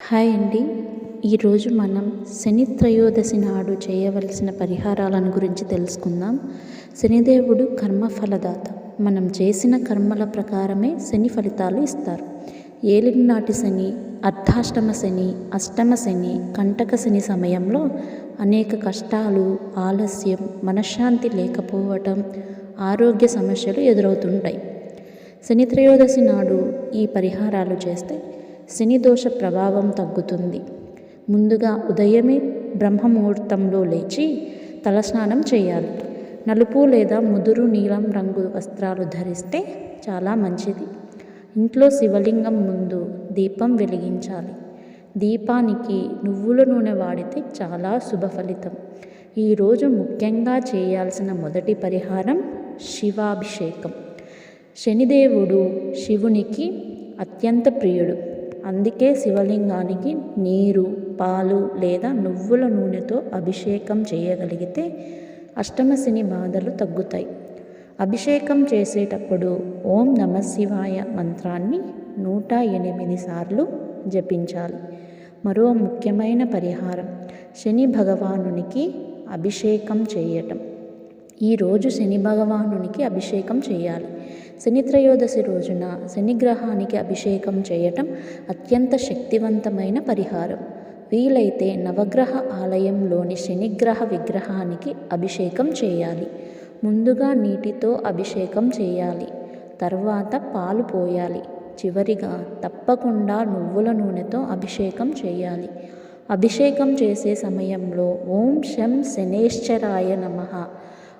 Hi అండి. ఈరోజు మనం శని త్రయోదశి నాడు చేయవలసిన పరిహారాలను గురించి తెలుసుకుందాం. శనిదేవుడు కర్మఫలదాత. మనం చేసిన కర్మల ప్రకారమే శని ఫలితాలు ఇస్తారు. ఏలినాటి శని, అర్ధాష్టమ శని, అష్టమ శని, కంటక శని సమయంలో అనేక కష్టాలు, ఆలస్యం, మనశ్శాంతి లేకపోవటం, ఆరోగ్య సమస్యలు ఎదురవుతుంటాయి. శని త్రయోదశి నాడు ఈ పరిహారాలు చేస్తే శని దోష ప్రభావం తగ్గుతుంది. ముందుగా ఉదయమే బ్రహ్మముహూర్తంలో లేచి తలస్నానం చేయాలి. నలుపు లేదా ముదురు నీలం రంగు వస్త్రాలు ధరిస్తే చాలా మంచిది. ఇంట్లో శివలింగం ముందు దీపం వెలిగించాలి. దీపానికి నువ్వుల నూనె వాడితే చాలా శుభ ఫలితం. ఈరోజు ముఖ్యంగా చేయాల్సిన మొదటి పరిహారం శివాభిషేకం. శనిదేవుడు శివునికి అత్యంత ప్రియుడు. అందుకే శివలింగానికి నీరు, పాలు లేదా నువ్వుల నూనెతో అభిషేకం చేయగలిగితే అష్టమ శని బాధలు తగ్గుతాయి. అభిషేకం చేసేటప్పుడు ఓం నమఃశివాయ మంత్రాన్ని 108 సార్లు జపించాలి. మరో ముఖ్యమైన పరిహారం శని భగవానునికి అభిషేకం చేయటం. ఈరోజు శని భగవానునికి అభిషేకం చేయాలి. శని త్రయోదశి రోజున శనిగ్రహానికి అభిషేకం చేయటం అత్యంత శక్తివంతమైన పరిహారం. వీలైతే నవగ్రహ ఆలయంలోని శనిగ్రహ విగ్రహానికి అభిషేకం చేయాలి. ముందుగా నీటితో అభిషేకం చేయాలి. తర్వాత పాలు పోయాలి. చివరిగా తప్పకుండా నువ్వుల నూనెతో అభిషేకం చేయాలి. అభిషేకం చేసే సమయంలో ఓం శం శనేశ్వరాయ నమః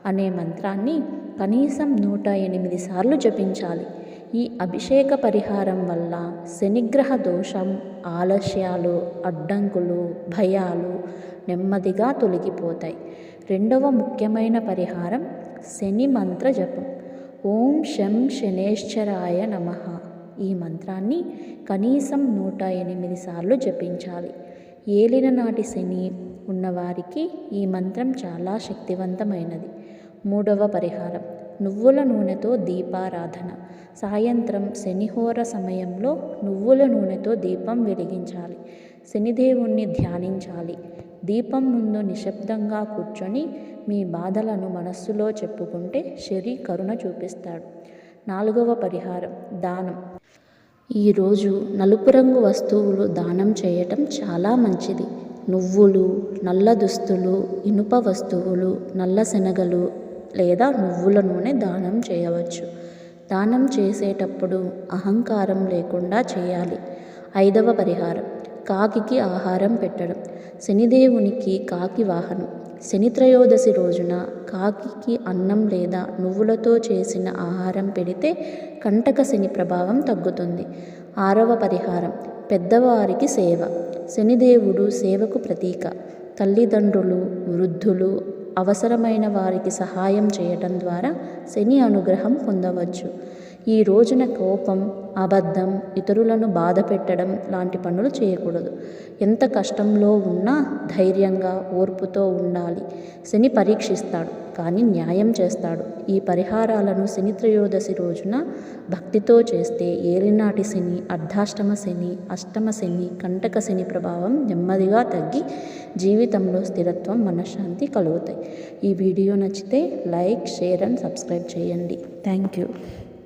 అనే మంత్రాన్ని కనీసం 108 సార్లు జపించాలి. ఈ అభిషేక పరిహారం వల్ల శనిగ్రహ దోషం, ఆలస్యాలు, అడ్డంకులు, భయాలు నెమ్మదిగా తొలగిపోతాయి. రెండవ ముఖ్యమైన పరిహారం శని మంత్ర జపం. ఓం శం శనేశ్వరాయ నమః ఈ మంత్రాన్ని కనీసం 108 సార్లు జపించాలి. ఏలిన నాటి శని ఉన్నవారికి ఈ మంత్రం చాలా శక్తివంతమైనది. మూడవ పరిహారం నువ్వుల నూనెతో దీపారాధన. సాయంత్రం శనిహోర సమయంలో నువ్వుల నూనెతో దీపం వెలిగించాలి. శనిదేవుణ్ణి ధ్యానించాలి. దీపం ముందు నిశ్శబ్దంగా కూర్చొని మీ బాధలను మనస్సులో చెప్పుకుంటే శని కరుణ చూపిస్తాడు. నాలుగవ పరిహారం దానం. ఈరోజు నలుపు రంగు వస్తువులు దానం చేయటం చాలా మంచిది. నువ్వులు, నల్ల దుస్తులు, ఇనుప వస్తువులు, నల్ల శనగలు లేదా నువ్వుల నూనె దానం చేయవచ్చు. దానం చేసేటప్పుడు అహంకారం లేకుండా చేయాలి. ఐదవ పరిహారం కాకికి ఆహారం పెట్టడం. శనిదేవునికి కాకి వాహనం. శని త్రయోదశి రోజున కాకికి అన్నం లేదా నువ్వులతో చేసిన ఆహారం పెడితే కంటక శని ప్రభావం తగ్గుతుంది. ఆరవ పరిహారం పెద్దవారికి సేవ. శనిదేవుడు సేవకు ప్రతీక. తల్లిదండ్రులు, వృద్ధులు, అవసరమైన వారికి సహాయం చేయటం ద్వారా శని అనుగ్రహం పొందవచ్చు. ఈ రోజున కోపం, అబద్ధం, ఇతరులను బాధ పెట్టడం లాంటి పనులు చేయకూడదు. ఎంత కష్టంలో ఉన్నా ధైర్యంగా, ఓర్పుతో ఉండాలి. శని పరీక్షిస్తాడు కానీ న్యాయం చేస్తాడు. ఈ పరిహారాలను శని త్రయోదశి రోజున భక్తితో చేస్తే ఏలినాటి శని, అర్ధాష్టమ శని, అష్టమ శని, కంటక శని ప్రభావం నెమ్మదిగా తగ్గి జీవితంలో స్థిరత్వం, మనశ్శాంతి కలుగుతాయి. ఈ వీడియో నచ్చితే లైక్, షేర్ అండ్ సబ్స్క్రైబ్ చేయండి. Thank you.